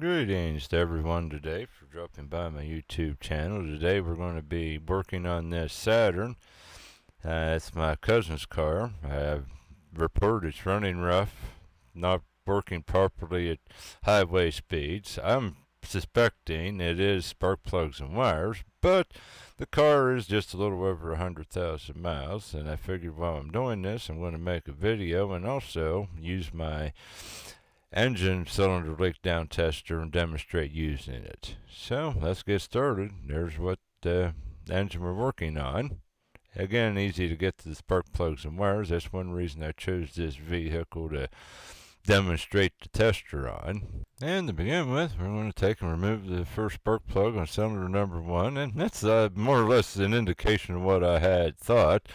Greetings to everyone today for dropping by my YouTube channel. Today we're going to be working on this Saturn. It's my cousin's car. I've reported it's running rough, not working properly at highway speeds. I'm suspecting it is spark plugs and wires, but the car is just a little over 100,000 miles, and I figured while I'm doing this, I'm going to make a video and also use my engine cylinder leak down tester and demonstrate using it. So let's get started. There's what engine we're working on. Again, easy to get to the spark plugs and wires. That's one reason I chose this vehicle to demonstrate the tester on. And to begin with, we're going to take and remove the first spark plug on cylinder number 1, and that's more or less an indication of what I had thought.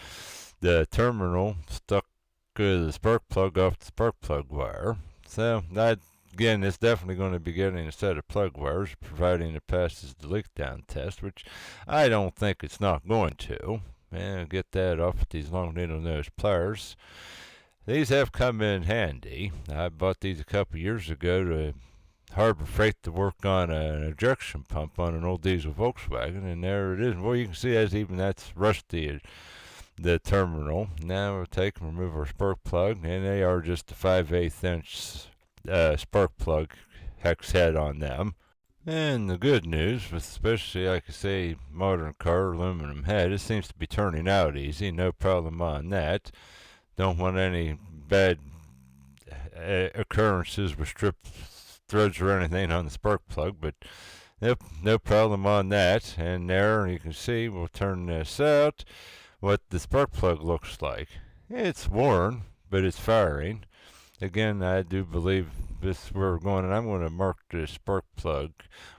The terminal stuck the spark plug off the spark plug wire. So that, again, it's definitely going to be getting a set of plug wires, providing it passes the leak down test, which I don't think it's not going to. And get that off with these long needle nose pliers. These have come in handy. I bought these a couple years ago to Harbor Freight to work on an ejection pump on an old diesel Volkswagen, and there it is. Well, you can see that's rusty, the terminal. Now we'll take and remove our spark plug, and they are just a 5/8 inch spark plug hex head on them. And the good news, with especially, like I say, modern car aluminum head, it seems to be turning out easy. No problem on that. Don't want any bad occurrences with strip threads or anything on the spark plug, but no problem on that. And there you can see, we'll turn this out, what the spark plug looks like. It's worn, but it's firing. Again, I do believe this is where we're going, and I'm going to mark the spark plug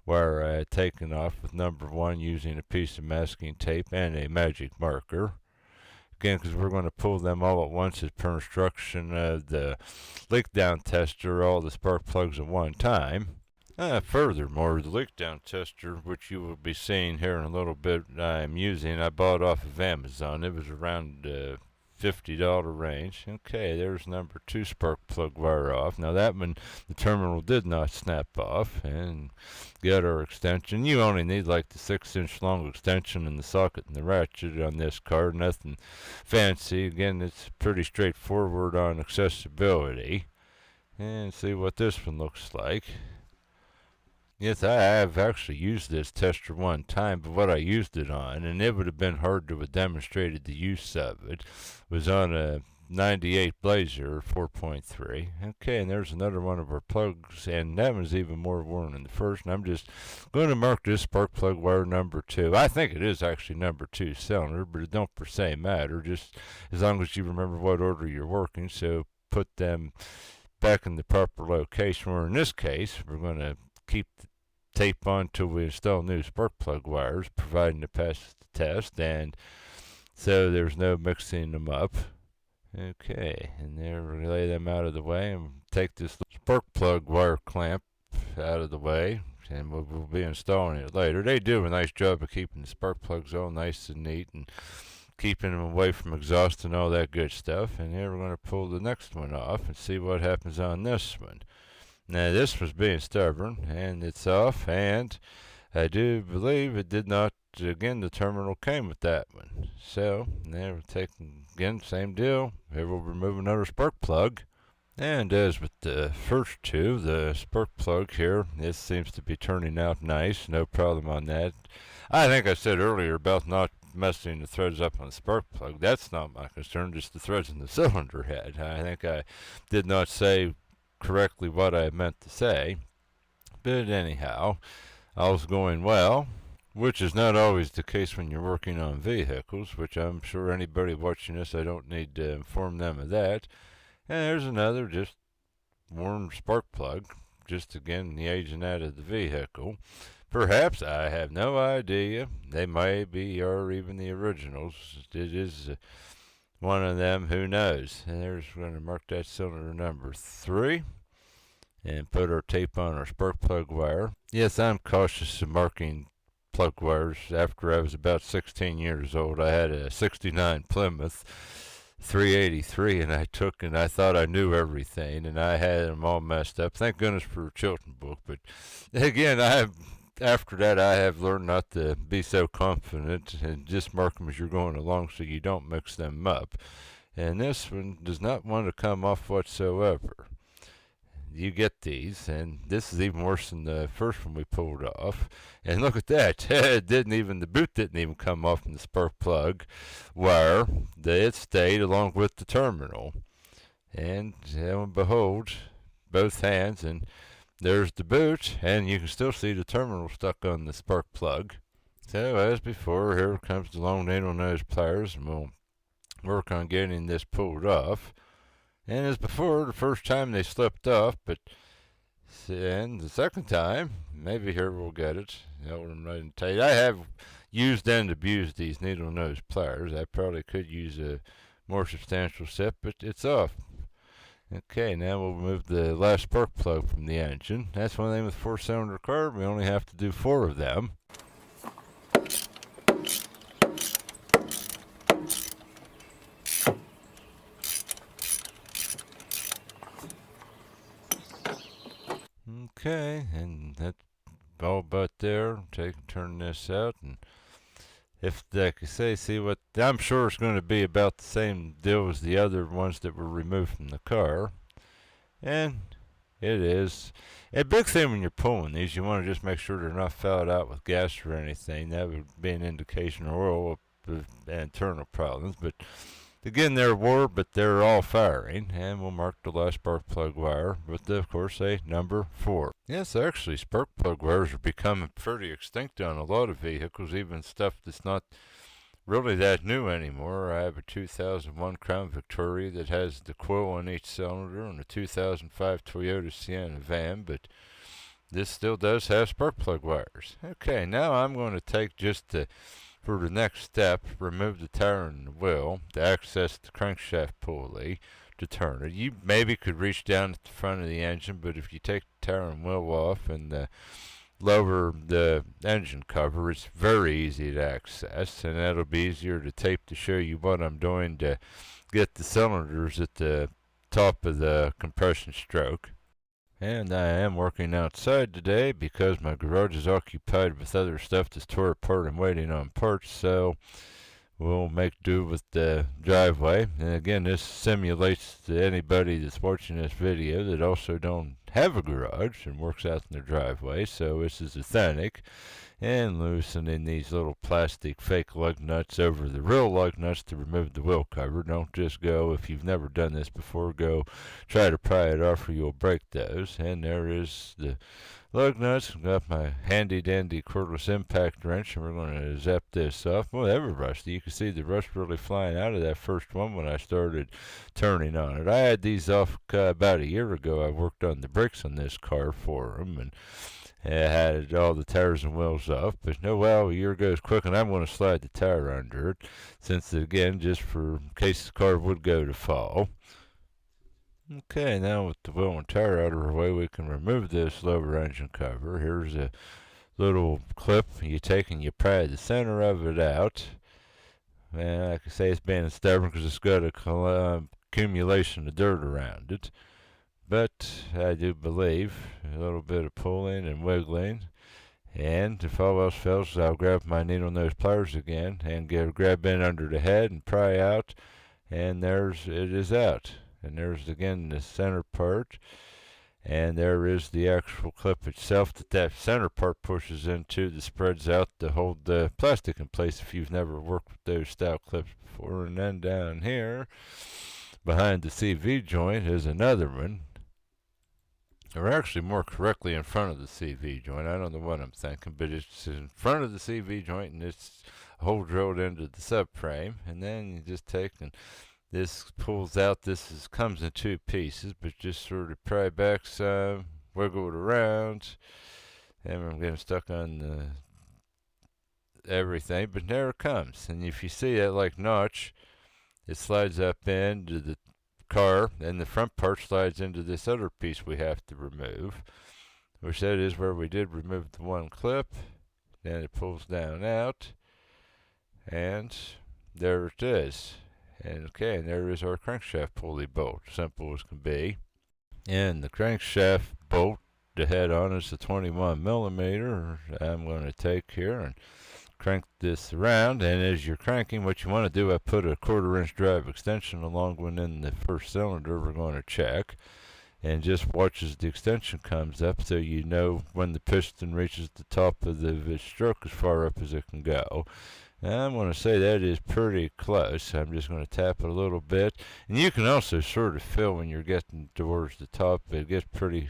wire I had taken off with number 1 using a piece of masking tape and a magic marker. Again, because we're going to pull them all at once as per instruction of the leak down tester, all the spark plugs at one time. Furthermore, the leak down tester, which you will be seeing here in a little bit, I'm using, I bought off of Amazon. It was around $50 range. Okay, there's number 2 spark plug wire off. Now that one, the terminal did not snap off, and got our extension. You only need like the 6-inch long extension in the socket and the ratchet on this car. Nothing fancy. Again, it's pretty straightforward on accessibility. And see what this one looks like. Yes, I have actually used this tester one time, but what I used it on, and it would have been hard to have demonstrated the use of it, was on a 98 Blazer 4.3. Okay, and there's another one of our plugs, and that one's even more worn than the first, and I'm just going to mark this spark plug wire number 2. I think it is actually number 2 cylinder, but it don't per se matter, just as long as you remember what order you're working, so put them back in the proper location, or in this case, we're going to keep the tape on until we install new spark plug wires, providing it passes the test, and so there's no mixing them up. Okay, and there we lay them out of the way and take this spark plug wire clamp out of the way, and we'll be installing it later. They do a nice job of keeping the spark plugs all nice and neat and keeping them away from exhaust and all that good stuff. And here we're going to pull the next one off and see what happens on this one. Now this was being stubborn, and it's off, and I do believe it did not, again, the terminal came with that one. So, now we're taking, again, same deal. Here we'll remove another spark plug. And as with the first two, the spark plug here, this seems to be turning out nice, no problem on that. I think I said earlier about not messing the threads up on the spark plug. That's not my concern, just the threads in the cylinder head. I think I did not say correctly what I meant to say, but anyhow, all's going well, which is not always the case when you're working on vehicles, which I'm sure anybody watching this, I don't need to inform them of that. And there's another just worn spark plug, just again the aging out of the vehicle. Perhaps, I have no idea, they may be, or even the originals. It is one of them, who knows. And there's, we're going to mark that cylinder number 3 and put our tape on our spark plug wire. Yes, I'm cautious of marking plug wires. After I was about 16 years old, I had a 69 Plymouth 383, and I thought I knew everything, and I had them all messed up. Thank goodness for a children's book. But again, after that I have learned not to be so confident and just mark them as you're going along so you don't mix them up. And this one does not want to come off whatsoever. You get these, and this is even worse than the first one we pulled off. And look at that, the boot didn't even come off from the spark plug wire. It stayed along with the terminal. And lo and behold, both hands, and there's the boot, and you can still see the terminal stuck on the spark plug. So as before, here comes the long needle nose pliers, and we'll work on getting this pulled off. And as before, the first time they slipped off, and the second time, maybe here we'll get it. I have used and abused these needle nose pliers. I probably could use a more substantial set, but it's off. Okay, now we'll remove the last spark plug from the engine. That's one thing with 4-cylinder car, we only have to do 4 of them. Okay, and that's all but there. Turn this out, and if like I say, see what I'm sure it's going to be about the same deal as the other ones that were removed from the car, and it is. A big thing when you're pulling these, you want to just make sure they're not fouled out with gas or anything. That would be an indication of oil internal problems, but. Again, they're war, but they're all firing, and we'll mark the last spark plug wire with, of course, a number 4. Yes, actually, spark plug wires are becoming pretty extinct on a lot of vehicles, even stuff that's not really that new anymore. I have a 2001 Crown Victoria that has the coil on each cylinder, and a 2005 Toyota Sienna van, but this still does have spark plug wires. Okay, now I'm going to take for the next step, remove the tire and the wheel to access the crankshaft pulley to turn it. You maybe could reach down at the front of the engine, but if you take the tire and wheel off and lower the engine cover, it's very easy to access, and that'll be easier to tape to show you what I'm doing to get the cylinders at the top of the compression stroke. And I am working outside today because my garage is occupied with other stuff that's tore apart and waiting on parts, so we'll make do with the driveway. And again, this simulates to anybody that's watching this video that also don't have a garage and works out in their driveway, so this is authentic. And loosening these little plastic fake lug nuts over the real lug nuts to remove the wheel cover. Don't just go, if you've never done this before, go try to pry it off or you'll break those. And there is the lug nuts. I've got my handy dandy cordless impact wrench, and we're going to zap this off. Well, they were rusty. You can see the rust really flying out of that first one when I started turning on it. I had these off about a year ago. I worked on the brakes on this car for them, and I had all the tires and wheels off, but no, well, a year goes quick, and I'm going to slide the tire under it, since again, just for in case the car would go to fall. Okay, now with the wheel and tire out of our way, we can remove this lower engine cover. Here's a little clip you take and you pry the center of it out. And like I say, it's being stubborn because it's got a accumulation of dirt around it. But I do believe a little bit of pulling and wiggling, and if all else fails, I'll grab my needle nose pliers again and grab in under the head and pry out, and it is out. And there's again the center part, and there is the actual clip itself that center part pushes into that spreads out to hold the plastic in place if you've never worked with those style clips before. And then down here behind the CV joint is another one, or actually more correctly in front of the CV joint. I don't know what I'm thinking, but it's in front of the CV joint, and it's a hole drilled into the subframe. And then you just take and this pulls out. Comes in 2 pieces, but just sort of pry back some, wiggle it around, and I'm getting stuck on everything. But there it comes, and if you see that like notch, it slides up into the car, and the front part slides into this other piece we have to remove, which that is where we did remove the one clip. Then it pulls down out, and there it is. And okay, and there is our crankshaft pulley bolt, simple as can be. And the crankshaft bolt, the head on is a 21 millimeter. I'm going to take here and crank this around, and as you're cranking, what you want to do, I put a 1/4 inch drive extension along one in the first cylinder we're going to check, and just watch as the extension comes up so you know when the piston reaches the top of the stroke as far up as it can go. And I'm going to say that is pretty close. I'm just going to tap it a little bit, and you can also sort of feel when you're getting towards the top. It gets pretty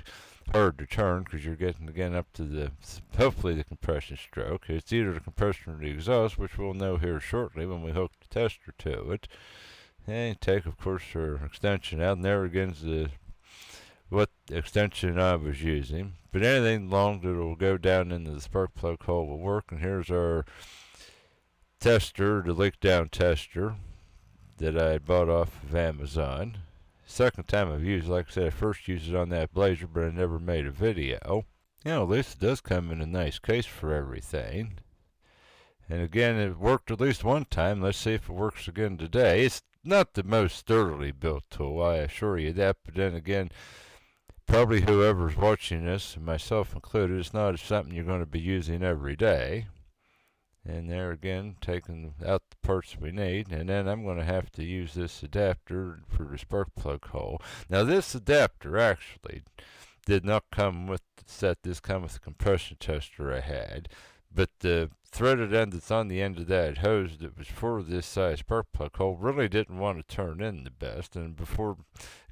hard to turn because you're getting again up to the, hopefully, the compression stroke. It's either the compressor or the exhaust, which we'll know here shortly when we hook the tester to it. And take, of course, our extension out, and there again's the what extension I was using. But anything long that will go down into the spark plug hole will work. And here's our tester, the leak down tester that I had bought off of Amazon. Second time I've used it. Like I said, I first used it on that Blazer, but I never made a video. You know, at least it does come in a nice case for everything. And again, it worked at least one time. Let's see if it works again today. It's not the most sturdily built tool, I assure you that. But then again, probably whoever's watching this, myself included, it's not something you're going to be using every day. And there again, taking out the parts we need. And then I'm going to have to use this adapter for the spark plug hole. Now this adapter actually did not come with the set. This come with the compression tester I had. But the threaded end that's on the end of that hose that was for this size spark plug hole really didn't want to turn in the best. And before,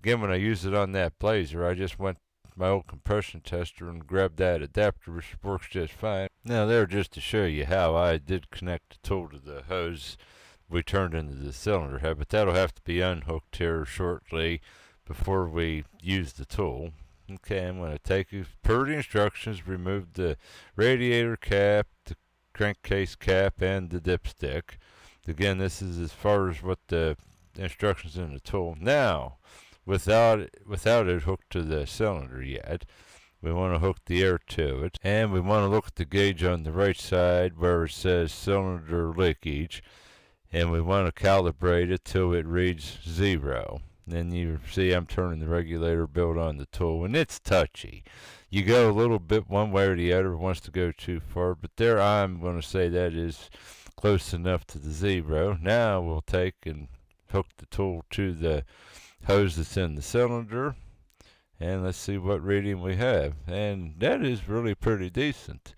again, when I used it on that Blazer, I just went my old compression tester and grabbed that adapter, which works just fine. Now there, just to show you how I did connect the tool to the hose we turned into the cylinder head, but that'll have to be unhooked here shortly before we use the tool. Okay, I'm going to take you per the instructions, remove the radiator cap, the crankcase cap, and the dipstick. Again, this is as far as what the instructions in the tool. Now, without it hooked to the cylinder yet, we want to hook the air to it, and we want to look at the gauge on the right side where it says cylinder leakage, and we want to calibrate it till it reads 0. Then you see I'm turning the regulator build on the tool, and it's touchy. You go a little bit one way or the other, it wants to go too far, but there I'm going to say that is close enough to the 0. Now we'll take and hook the tool to the hose that's in the cylinder, and let's see what reading we have. And that is really pretty decent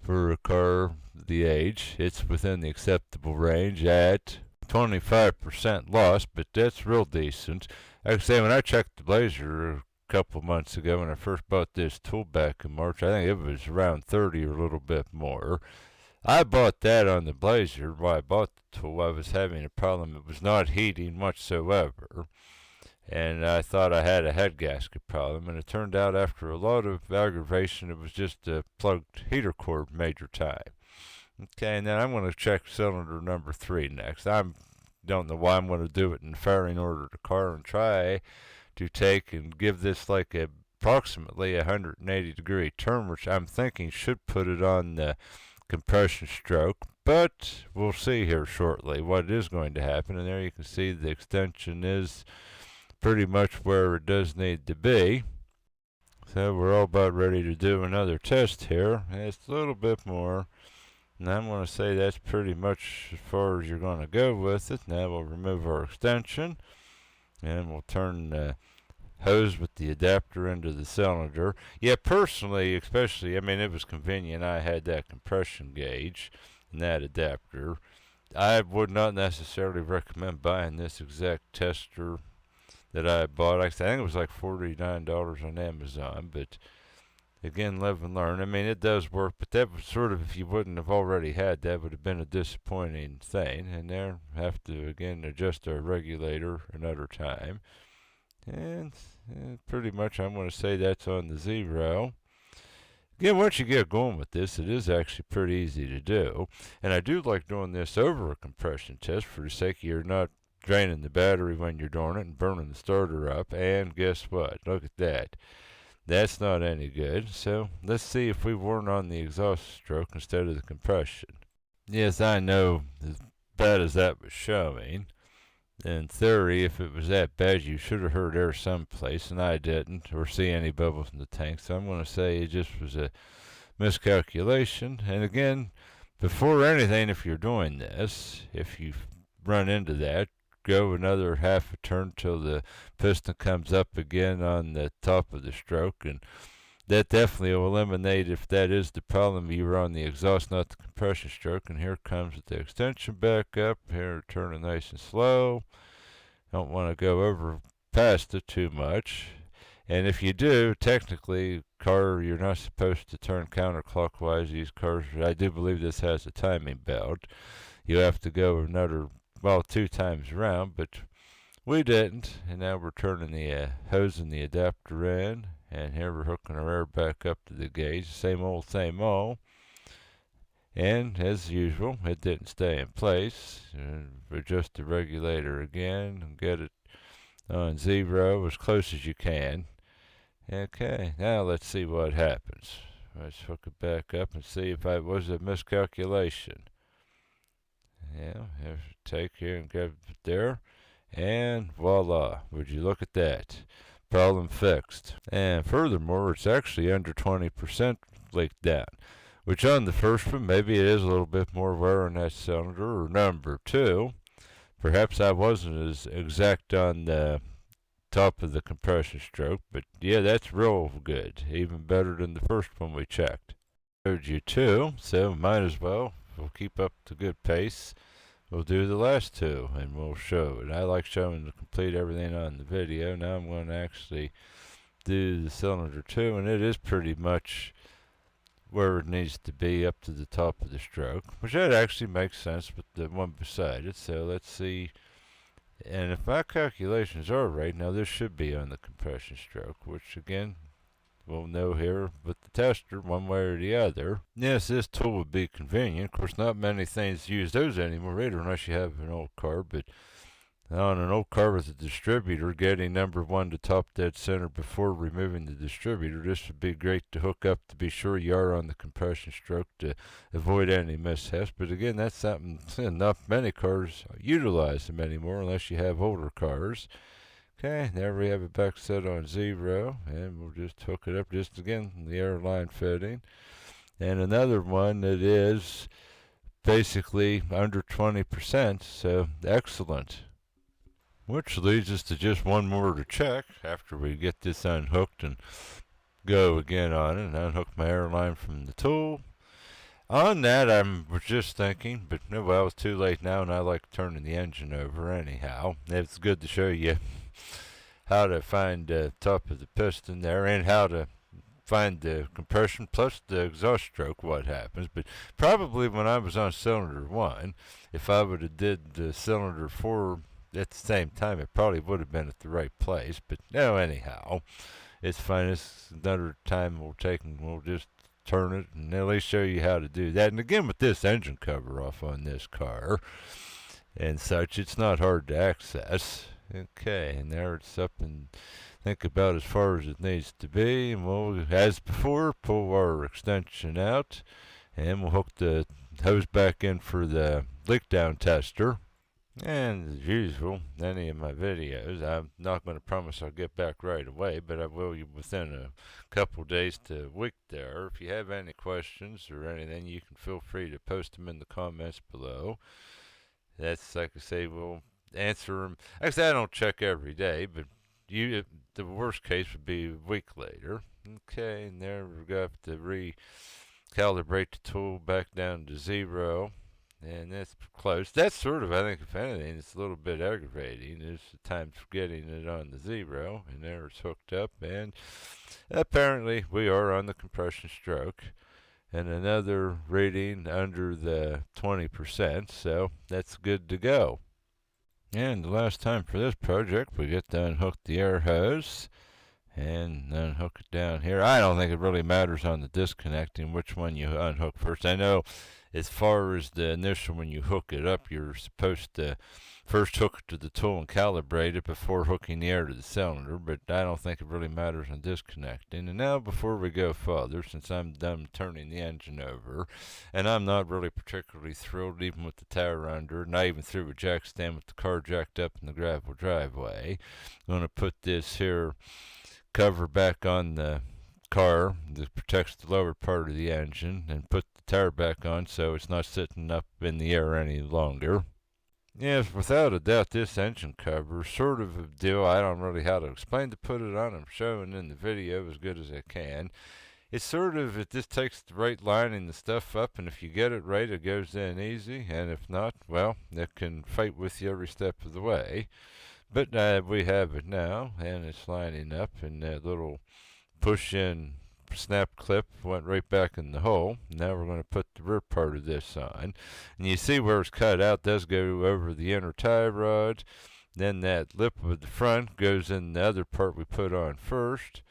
for a car the age. It's within the acceptable range at 25% loss, but that's real decent. Like I say, when I checked the Blazer a couple months ago when I first bought this tool back in March, I think it was around 30 or a little bit more. I bought that on the Blazer. While I bought the tool, I was having a problem. It was not heating whatsoever, and I thought I had a head gasket problem, and it turned out after a lot of aggravation it was just a plugged heater cord major tie. Okay, and then I'm going to check cylinder number 3 next. I don't know why I'm going to do it in firing order to car and try to take and give this like approximately 180-degree turn, which I'm thinking should put it on the compression stroke, but we'll see here shortly what is going to happen. And there you can see the extension is pretty much where it does need to be. So we're all about ready to do another test here. It's a little bit more, and I'm going to say that's pretty much as far as you're going to go with it. Now we'll remove our extension, and we'll turn the hose with the adapter into the cylinder. Yeah, personally, especially, I mean, it was convenient. I had that compression gauge and that adapter. I would not necessarily recommend buying this exact tester that I bought. I think it was like $49 on Amazon, but again, live and learn. I mean, it does work, but that was sort of, if you wouldn't have already had that, would have been a disappointing thing. And there, have to again adjust our regulator another time. And pretty much I'm going to say that's on the 0. Again, once you get going with this, it is actually pretty easy to do. And I do like doing this over a compression test for the sake of you're not draining the battery when you're doing it and burning the starter up. And guess what? Look at that. That's not any good. So let's see if we weren't on the exhaust stroke instead of the compression. Yes, I know, as bad as that was showing, in theory, if it was that bad, you should have heard air someplace, and I didn't, or see any bubbles in the tank. So I'm going to say it just was a miscalculation. And again, before anything, if you're doing this, if you run into that, go another half a turn till the piston comes up again on the top of the stroke, and that definitely will eliminate, if that is the problem, you were on the exhaust, not the compression stroke. And here comes the extension back up. Here, turning nice and slow. Don't want to go over past it too much. And if you do, technically, car, you're not supposed to turn counterclockwise. These cars, I do believe this has a timing belt. You have to go another, well, 2 times around, but we didn't. And now we're turning the hose and the adapter in. And here we're hooking our air back up to the gauge. Same old, same old. And as usual, it didn't stay in place. Adjust the regulator again and get it on 0 as close as you can. Okay, now let's see what happens. Let's hook it back up and see if it was a miscalculation. Yeah, have to take here and get it there. And voila, would you look at that? Problem fixed. And furthermore, it's actually under 20% leaked down, which on the first one, maybe it is a little bit more wear on that cylinder, or number 2. Perhaps I wasn't as exact on the top of the compression stroke, but yeah, that's real good. Even better than the first one we checked. Showed you 2, so might as well. We'll keep up the good pace. We'll do the last 2 and we'll show it. I like showing the complete everything on the video. Now I'm going to actually do the cylinder 2, and it is pretty much where it needs to be, up to the top of the stroke, which that actually makes sense with the one beside it. So let's see. And if my calculations are right, now this should be on the compression stroke, which again, we'll know here with the tester one way or the other. Yes, this tool would be convenient. Of course, not many things use those anymore either, unless you have an old car. But on an old car with a distributor, getting number 1 to top dead center before removing the distributor, this would be great to hook up to be sure you are on the compression stroke to avoid any mishaps. But again, that's something not many cars utilize them anymore, unless you have older cars. Okay, there we have it back set on 0, and we'll just hook it up just again, the airline fitting. And another one that is basically under 20%, so excellent. Which leads us to just one more to check after we get this unhooked and go again on it, and unhook my airline from the tool. On that, I was just thinking, but no, well, it's too late now, and I like turning the engine over anyhow. It's good to show you how to find the top of the piston there, and how to find the compression plus the exhaust stroke, what happens. But probably when I was on cylinder 1, if I would have did the cylinder 4 at the same time, it probably would have been at the right place. But no, anyhow, it's fine. It's another time we'll take, and we'll just turn it and at least show you how to do that. And again, with this engine cover off on this car and such, it's not hard to access. Okay, and there it's up and think about as far as it needs to be. And we'll, as before, pull our extension out, and we'll hook the hose back in for the leak down tester. And as usual, any of my videos, I'm not going to promise I'll get back right away, but I will within a couple days to a week there. If you have any questions or anything, you can feel free to post them in the comments below. That's, like I say, we'll answer them. Like I say, I don't check every day, but the worst case would be a week later. Okay, and there we're going to have to recalibrate the tool back down to 0. And that's close. That's sort of, I think, if anything, it's a little bit aggravating. There's times for getting it on the 0, and there it's hooked up. And apparently we are on the compression stroke. And another reading under the 20%, so that's good to go. And the last time for this project, we get to unhook the air hose and unhook it down here. I don't think it really matters on the disconnecting which one you unhook first. I know as far as the initial, when you hook it up, you're supposed to first hook it to the tool and calibrate it before hooking the air to the cylinder, but I don't think it really matters on disconnecting. And now, before we go further, since I'm done turning the engine over, and I'm not really particularly thrilled even with the tower under, and I even threw a jack stand with the car jacked up in the gravel driveway, I'm going to put this here cover back on the car that protects the lower part of the engine and put the tower back on so it's not sitting up in the air any longer. Yes, without a doubt, this engine cover is sort of a deal. I don't really how to explain to put it on. I'm showing in the video as good as I can. It's sort of, it just takes the right lining the stuff up, and if you get it right, it goes in easy, and if not, well, it can fight with you every step of the way. But we have it now, and it's lining up, and that little push-in snap clip went right back in the hole. Now we're going to put the rear part of this on, and you see where it's cut out does go over the inner tie rod. Then that lip of the front goes in the other part we put on first.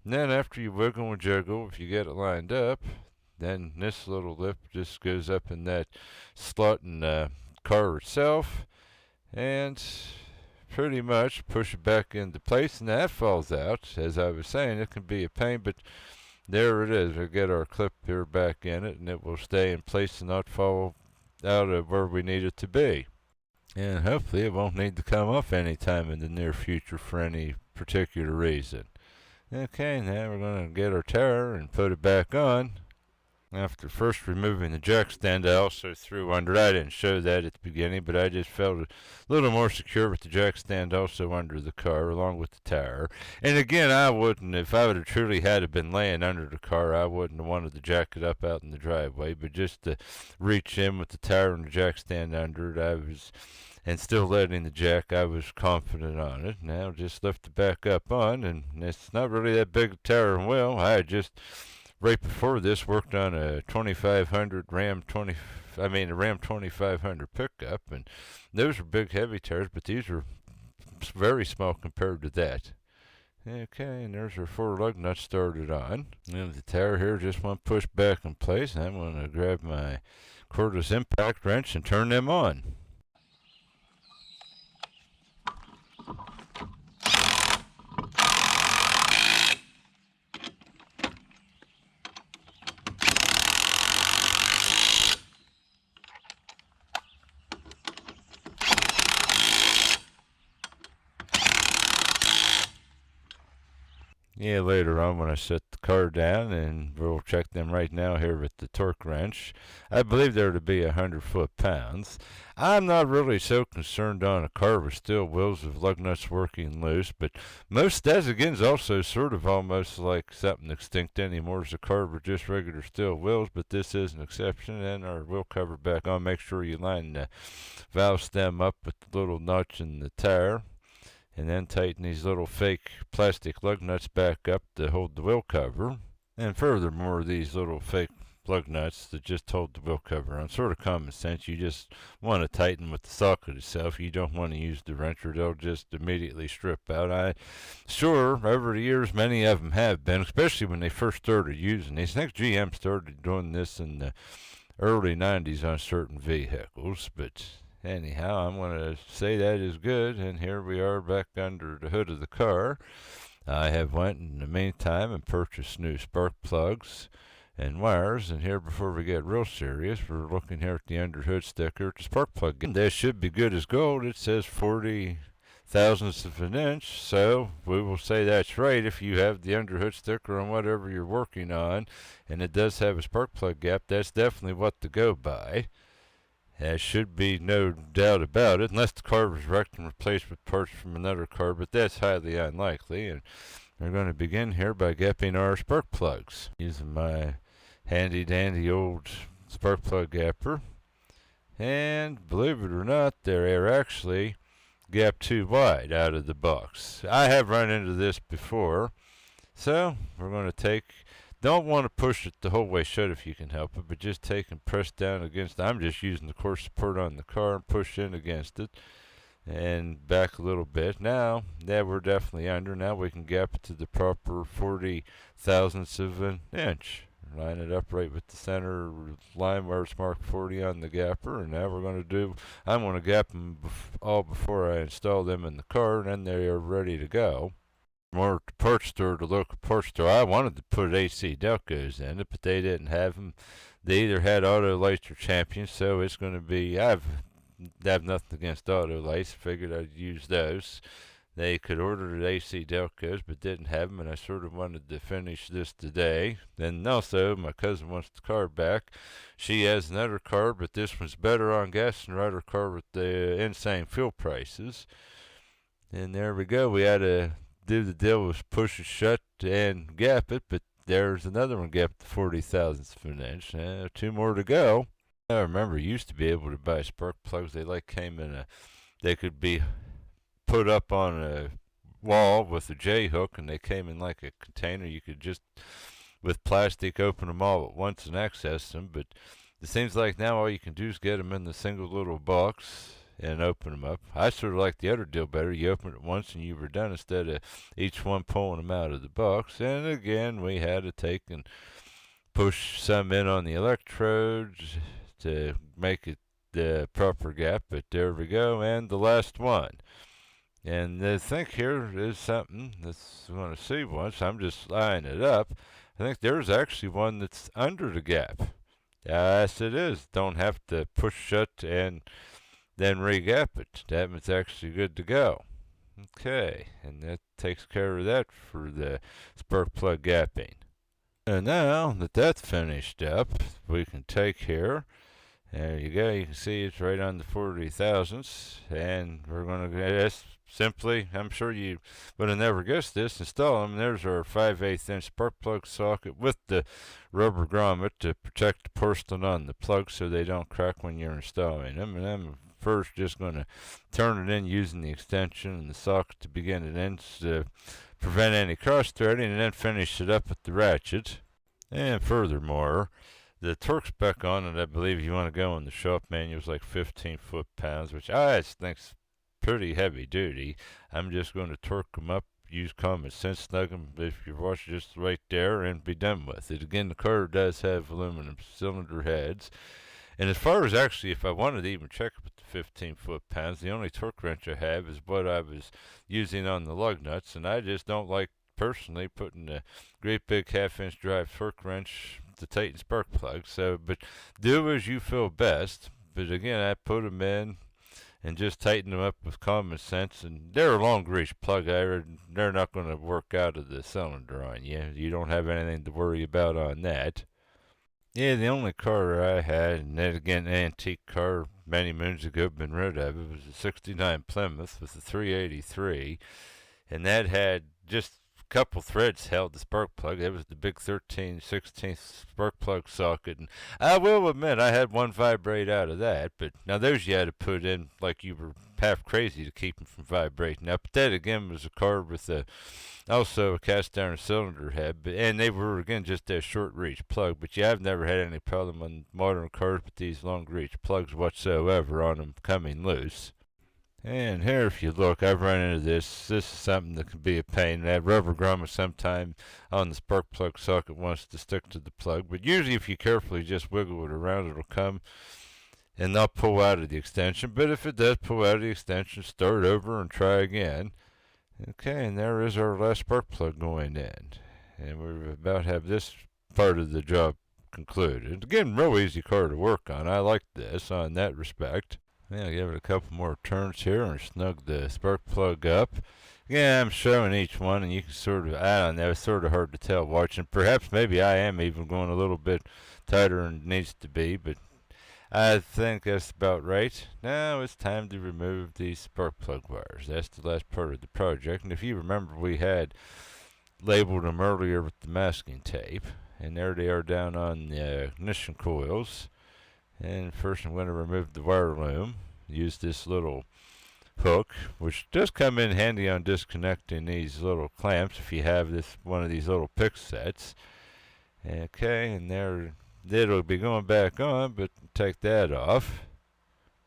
And then after you wiggle and jiggle, if you get it lined up, then this little lip just goes up in that slot in the car itself, and pretty much push it back into place, and that falls out. As I was saying, it can be a pain, but there it is. We'll get our clip here back in it, and it will stay in place and not fall out of where we need it to be. And hopefully it won't need to come off anytime in the near future for any particular reason. Okay, now we're going to get our tower and put it back on. After first removing the jack stand, I also threw under. I didn't show that at the beginning, but I just felt a little more secure with the jack stand also under the car, along with the tower. And again, I wouldn't, if I would have truly had it been laying under the car, I wouldn't have wanted to jack it up out in the driveway. But just to reach in with the tower and the jack stand under it, and still letting the jack, I was confident on it. Now just lift it back up on, and it's not really that big a tower and wheel. I had just right before this worked on a 2500 Ram 2500 pickup, and those were big heavy tires, but these are very small compared to that. Okay, and there's our 4 lug nuts started on. And the tower here just went pushed back in place, and I'm going to grab my cordless impact wrench and turn them on. Yeah, later on when I set the car down, and we'll check them right now here with the torque wrench. I believe they're to be 100 foot-pounds. I'm not really so concerned on a car with steel wheels with lug nuts working loose, but that's again also sort of almost like something extinct anymore as a car with just regular steel wheels, but this is an exception. And our wheel cover back on. Make sure you line the valve stem up with the little notch in the tire, and then tighten these little fake plastic lug nuts back up to hold the wheel cover. And furthermore, these little fake lug nuts that just hold the wheel cover on, sort of common sense. You just want to tighten with the socket itself. You don't want to use the wrench, or they'll just immediately strip out. Sure, over the years, many of them have been, especially when they first started using these. I think GM started doing this in the early 90s on certain vehicles, but anyhow, I'm going to say that is good, and here we are back under the hood of the car. I have went in the meantime and purchased new spark plugs and wires, and here before we get real serious, we're looking here at the underhood sticker. The spark plug, that should be good as gold. It says 40 thousandths of an inch, so we will say that's right if you have the underhood sticker on whatever you're working on, and it does have a spark plug gap. That's definitely what to go by. There should be no doubt about it, unless the car was wrecked and replaced with parts from another car, but that's highly unlikely. And we're going to begin here by gapping our spark plugs using my handy dandy old spark plug gapper. And believe it or not, they're actually gapped too wide out of the box. I have run into this before, so we're going to don't want to push it the whole way shut if you can help it, but just take and press down against. I'm just using the core support on the car and push in against it and back a little bit. Now, yeah, we're definitely under. Now we can gap it to the proper 40 thousandths of an inch. line it up right with the center line where it's marked 40 on the gapper, and now I'm going to gap them all before I install them in the car, and then they are ready to go. More at the parts store, the local parts store. I wanted to put AC Delcos in it, but they didn't have them. They either had Auto Lights or Champions, so it's going to be. I have nothing against Auto Lights. Figured I'd use those. They could order the AC Delcos, but didn't have them, and I sort of wanted to finish this today. Then also, my cousin wants the car back. She has another car, but this one's better on gas than her other car with the insane fuel prices. And there we go. We had to do the deal with push it shut and gap it, but there's another one gapped to 40 thousandths of an inch. Two more to go. I remember you used to be able to buy spark plugs. They could be put up on a wall with a J hook, and they came in like a container. You could just, with plastic, open them all at once and access them. But it seems like now all you can do is get them in the single little box and open them up. I sort of like the other deal better. You open it once and you were done instead of each one pulling them out of the box. And again, we had to take and push some in on the electrodes to make it the proper gap. But there we go, and the last one. And I think here is something that's going to see once. I'm just lining it up. I think there's actually one that's under the gap. Yes, it is. Don't have to push shut and then re-gap it. That means actually good to go. Okay, and that takes care of that for the spark plug gapping. And now that that's finished up, we can take here. There you go. You can see it's right on the 40 thousandths, and we're going to just simply, I'm sure you would have never guessed this, install them. There's our 5/8 inch spark plug socket with the rubber grommet to protect the porcelain on the plug so they don't crack when you're installing them. And I'm first just going to turn it in using the extension and the socket to begin it in to prevent any cross threading, and then finish it up with the ratchet. And furthermore, the torque spec on it, I believe you want to go in the shop manual, is like 15 foot-pounds, which I think's pretty heavy duty. I'm just going to torque them up, use common sense, snug them if you watch just right there, and be done with it. Again, the car does have aluminum cylinder heads. And as far as actually, if I wanted to even check with the 15 foot-pounds, the only torque wrench I have is what I was using on the lug nuts, and I just don't like, personally, putting a great big half-inch drive torque wrench to tighten spark plugs. So, but do as you feel best. But again, I put them in and just tighten them up with common sense. And they're a long grease plug. They're not going to work out of the cylinder on you. You don't have anything to worry about on that. Yeah, the only car I had, and then again, an antique car many moons ago, been rid of, it was a 69 Plymouth with a 383, and that had just couple threads held the spark plug. It was the big 13/16 spark plug socket, and I will admit I had one vibrate out of that. But now those you had to put in like you were half crazy to keep them from vibrating. Now, but that again was a car with also a cast iron cylinder head, and they were again just a short reach plug. But yeah, I've never had any problem on modern cars with these long reach plugs whatsoever on them coming loose. And here, if you look, I've run into this. This is something that can be a pain. That rubber grommet sometime on the spark plug socket wants to stick to the plug. But usually if you carefully just wiggle it around, it'll come and not pull out of the extension. But if it does pull out of the extension, start over and try again. Okay, and there is our last spark plug going in. And we about have this part of the job concluded. Again, real easy car to work on. I like this on that respect. Yeah, give it a couple more turns here and snug the spark plug up. Yeah, I'm showing each one, and you can sort of, I don't know, it's sort of hard to tell watching. Perhaps maybe I am even going a little bit tighter than it needs to be, but I think that's about right. Now it's time to remove these spark plug wires. That's the last part of the project. And if you remember, we had labeled them earlier with the masking tape, and there they are down on the ignition coils. And first I'm going to remove the wire loom. Use this little hook, which does come in handy on disconnecting these little clamps if you have one of these little pick sets. Okay, and there it'll be going back on, but take that off.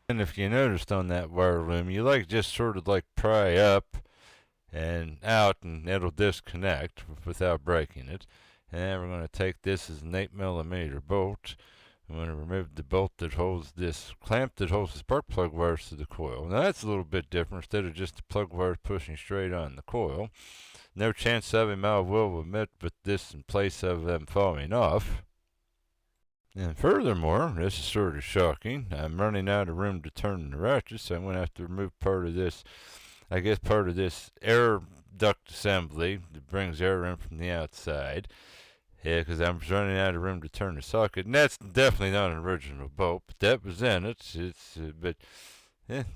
And if you noticed on that wire loom, you just sort of pry up and out, and it'll disconnect without breaking it. And then we're going to take this as an 8mm bolt. I'm going to remove the bolt that holds this clamp that holds the spark plug wires to the coil. Now that's a little bit different. Instead of just the plug wires pushing straight on the coil, no chance 7mm will admit, but this in place of them falling off. And furthermore, this is sort of shocking, I'm running out of room to turn the ratchet, so I'm going to have to remove part of this, I guess part of this air duct assembly that brings air in from the outside. Yeah, because I'm running out of room to turn the socket, and that's definitely not an original bolt, but that was in it. But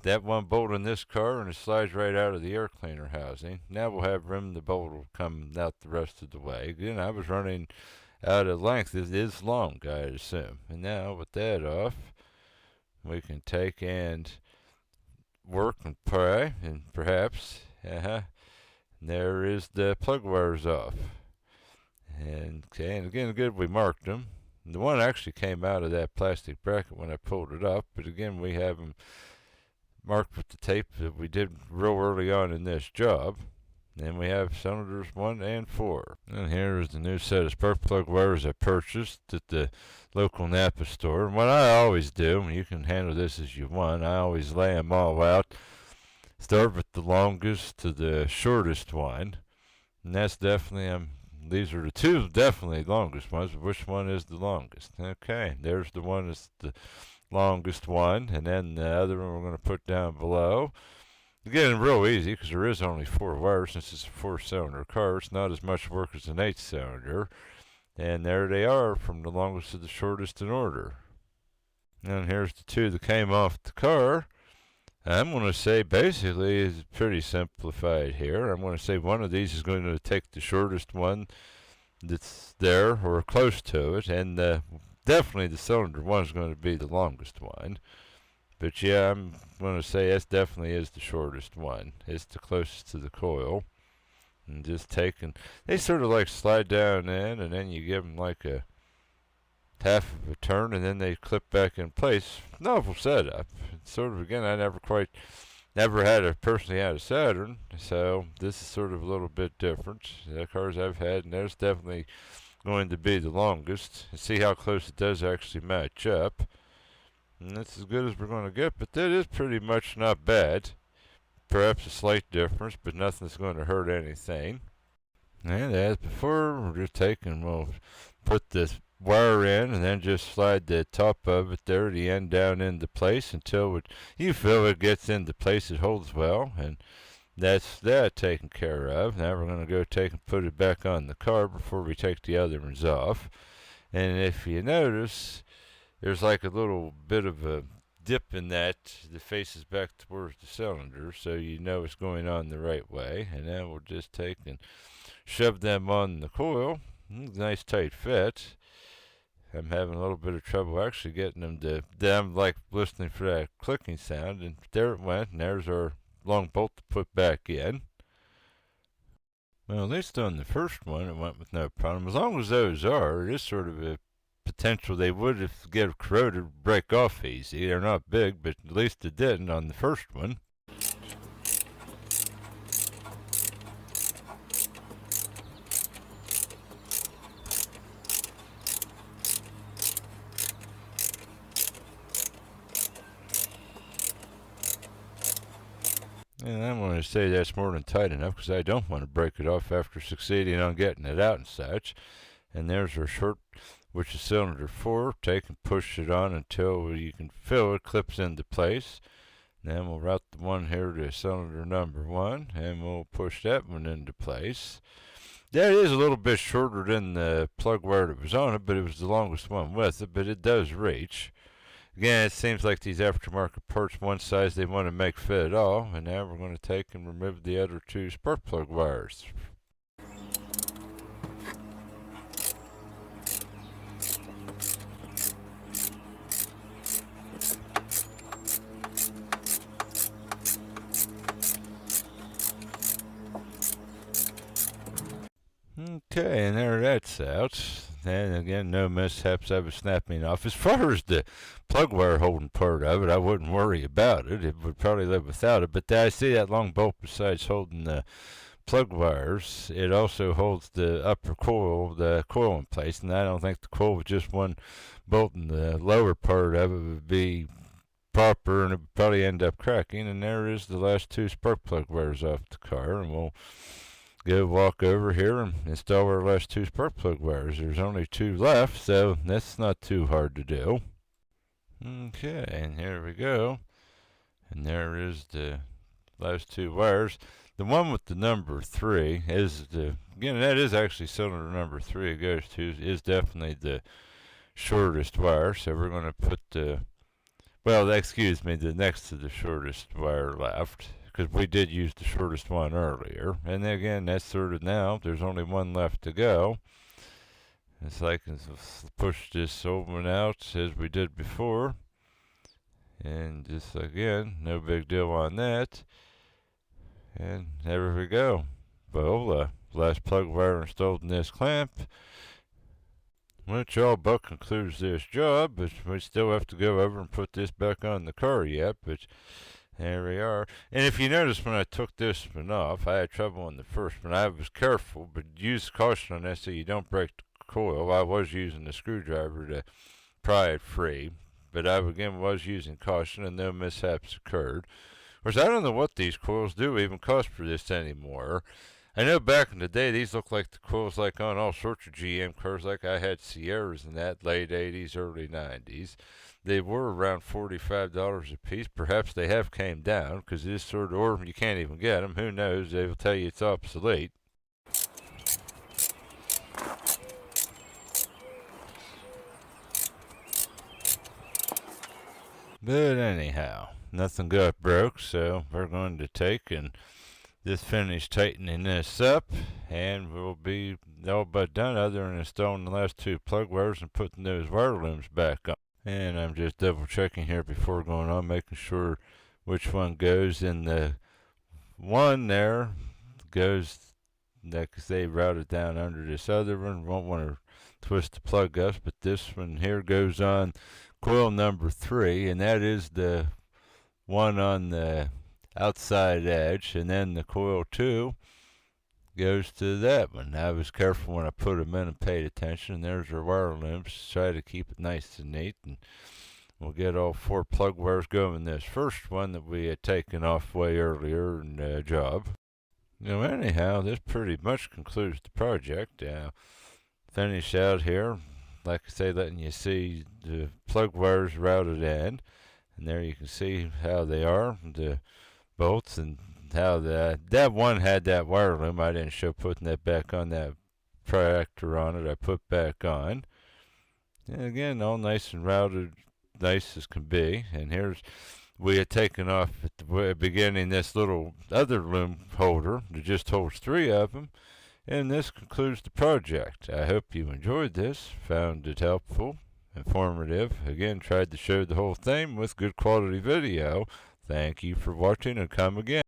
that one bolt in this car, and it slides right out of the air cleaner housing. Now we'll have room, the bolt will come out the rest of the way. Again, I was running out of length. It is long, I assume. And now with that off, we can take and work and pray, and perhaps, there is the plug wires off. And again, good, we marked them. The one actually came out of that plastic bracket when I pulled it up, but again, we have them marked with the tape that we did real early on in this job. Then we have cylinders 1 and 4. And here is the new set of spark plug wires I purchased at the local Napa store. And what I always do, and you can handle this as you want, I always lay them all out. Start with the longest to the shortest one. And that's definitely, these are the two definitely longest ones, but which one is the longest? Okay, there's the one that's the longest one, and then the other one we're going to put down below. Again, real easy, because there is only 4 wires. Since it's a 4-cylinder car, it's not as much work as an 8-cylinder. And there they are, from the longest to the shortest in order. And here's the 2 that came off the car. I'm going to say basically it's pretty simplified here. I'm going to say one of these is going to take the shortest one that's there, or close to it, and definitely the cylinder 1 is going to be the longest one. But yeah, I'm going to say this definitely is the shortest one. It's the closest to the coil. And just taking, they sort of like slide down in, and then you give them like a half of a turn, and then they clip back in place. Novel setup. It's sort of, again, I never personally had a Saturn, so this is sort of a little bit different. The cars I've had, and there's definitely going to be the longest. And see how close it does actually match up. And that's as good as we're going to get, but that is pretty much not bad. Perhaps a slight difference, but nothing that's going to hurt anything. And as before, we're just we'll put this wire in, and then just slide the top of it there, the end down into place until you feel it gets into place, it holds well, and that's that taken care of. Now we're going to go take and put it back on the car before we take the other ones off. And if you notice, there's like a little bit of a dip in that faces back towards the cylinder, so you know it's going on the right way. And then we'll just take and shove them on the coil. Nice tight fit. I'm having a little bit of trouble actually getting them to, I'm like listening for that clicking sound, and there it went, and there's our long bolt to put back in. Well, at least on the first one it went with no problem. As long as those are, it is sort of a potential they would, if get corroded, break off easy. They're not big, but at least it didn't on the first one. And I'm going to say that's more than tight enough, because I don't want to break it off after succeeding on getting it out and such. And there's our short, which is cylinder 4. Take and push it on until you can feel it clips into place. Then we'll route the one here to cylinder number 1, and we'll push that one into place. That is a little bit shorter than the plug wire that was on it, but it was the longest one with it, but it does reach. Again, it seems like these aftermarket parts, one size they want to make fit all. And now we're going to take and remove the other 2 spark plug wires. Okay, and there that's out. And again, no mishaps of it snapping off. As far as the plug wire holding part of it, I wouldn't worry about it. It would probably live without it. But I see that long bolt besides holding the plug wires, it also holds the upper coil, the coil in place, and I don't think the coil with just one bolt in the lower part of it would be proper, and it would probably end up cracking. And there is the last two spark plug wires off the car, and we'll go walk over here and install our last two spark plug wires. There's only two left, so that's not too hard to do. Okay, and here we go. And there is the last two wires. The one with the number 3 is again, that is actually cylinder number 3 it goes to, is definitely the shortest wire. So we're going to put the next to the shortest wire left, because we did use the shortest one earlier. And again, that's sort of now, there's only one left to go. It's like, push this old one out as we did before. And just again, no big deal on that. And there we go. Well, last plug wire installed in this clamp, which all but concludes this job, but we still have to go over and put this back on the car yet, but there we are. And if you notice, when I took this one off, I had trouble on the first one. I was careful, but use caution on this so you don't break the coil. I was using the screwdriver to pry it free, but I again was using caution, and no mishaps occurred. Of course, I don't know what these coils do even cost for this anymore. I know back in the day, these looked like the coils like on all sorts of GM cars, like I had Sierras in that, late 80s, early 90s. They were around $45 a piece. Perhaps they have came down, because this sort of, or you can't even get them. Who knows? They will tell you it's obsolete. But anyhow, nothing got broke, so we're going to take and just finish tightening this up, and we'll be all but done, other than installing the last two plug wires and putting those wire looms back on. And I'm just double checking here before going on, making sure which one goes in. The one there goes, because they routed down under this other one. Won't want to twist the plug up, but this one here goes on coil number 3, and that is the one on the outside edge, and then the coil 2 goes to that one. I was careful when I put them in and paid attention. There's our wire looms. Try to keep it nice and neat, and we'll get all 4 plug wires going in this first one that we had taken off way earlier in the job. Anyhow, this pretty much concludes the project. Finish out here, like I say, letting you see the plug wires routed in, and there you can see how they are, the bolts, and how that one had that wire loom. I didn't show putting that back on, that protractor on it I put back on. And again, all nice and routed, nice as can be. And here's, we had taken off at the beginning this little other loom holder that just holds 3 of them. And this concludes the project. I hope you enjoyed this, found it helpful, informative. Again, tried to show the whole thing with good quality video. Thank you for watching, and come again.